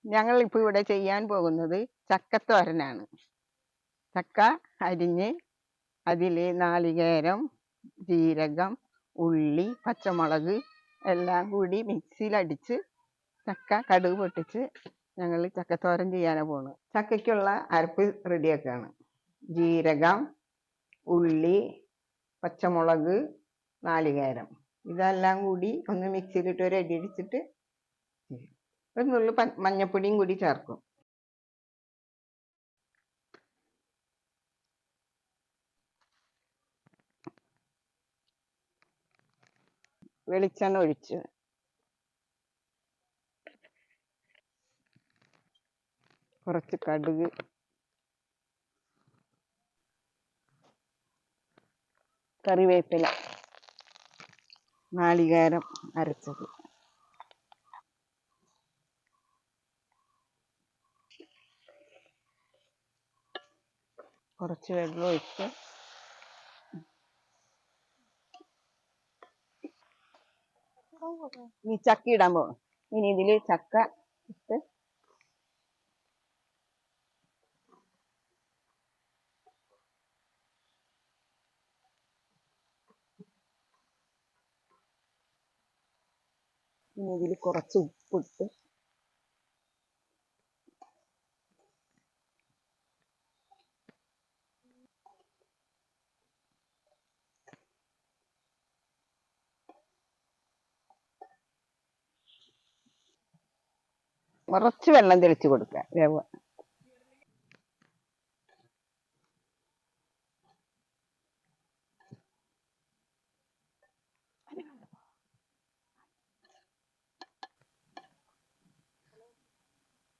ഞങ്ങൾ ഇപ്പോൾ ഇവിടെ ചെയ്യാൻ പോകുന്നത് ചക്കത്തോരനാണ്. ചക്ക അരിഞ്ഞ് അതിൽ നാളികേരം, ജീരകം, ഉള്ളി, പച്ചമുളക് എല്ലാം കൂടി മിക്സിയിലടിച്ച് ചക്ക കടുക് പൊട്ടിച്ച് ഞങ്ങൾ ചക്കത്തോരൻ ചെയ്യാനാണ് പോകുന്നത്. ചക്കയ്ക്കുള്ള അരപ്പ് റെഡിയാക്കുകയാണ്. ജീരകം, ഉള്ളി, പച്ചമുളക്, നാളികേരം ഇതെല്ലാം കൂടി ഒന്ന് മിക്സിയിലിട്ട് ഒരു അടി അടിച്ചിട്ട് ഒരു നുള്ളു മഞ്ഞപ്പൊടിയും കൂടി ചേർക്കും. വെളിച്ചെണ്ണ ഒഴിച്ച് കുറച്ച് കടുക്, കറിവേപ്പില, നാളികേരം അരച്ചത്, കുറച്ച് വെള്ളം ഒഴിച്ച് ഈ ചക്ക ഇടാൻ പോകും. ഇനി ഇതിൽ ചക്ക ഇട്ട് ഇനി ഇതിൽ കുറച്ച് ഉപ്പിട്ട് കുറച്ച് വെള്ളം തെളിച്ച് കൊടുക്കുക. വേവ്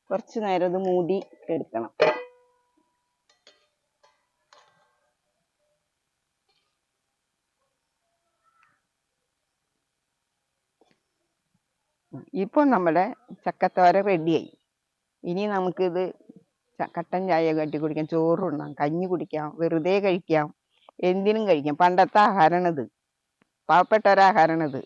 കുറച്ച് നേരം ഇത് മൂടി എടുക്കണം. ഇപ്പോൾ നമ്മുടെ ചക്കത്തോര റെഡിയായി. ഇനി നമുക്കിത് കട്ടൻ ചായ കട്ടി കുടിക്കാം, ചോറുണ്ണാം, കഞ്ഞി കുടിക്കാം, വെറുതെ കഴിക്കാം, എന്തിനും കഴിക്കാം. പണ്ടത്തെ ആഹാരമാണിത്, പാവപ്പെട്ട ഒരാഹാരമാണിത്.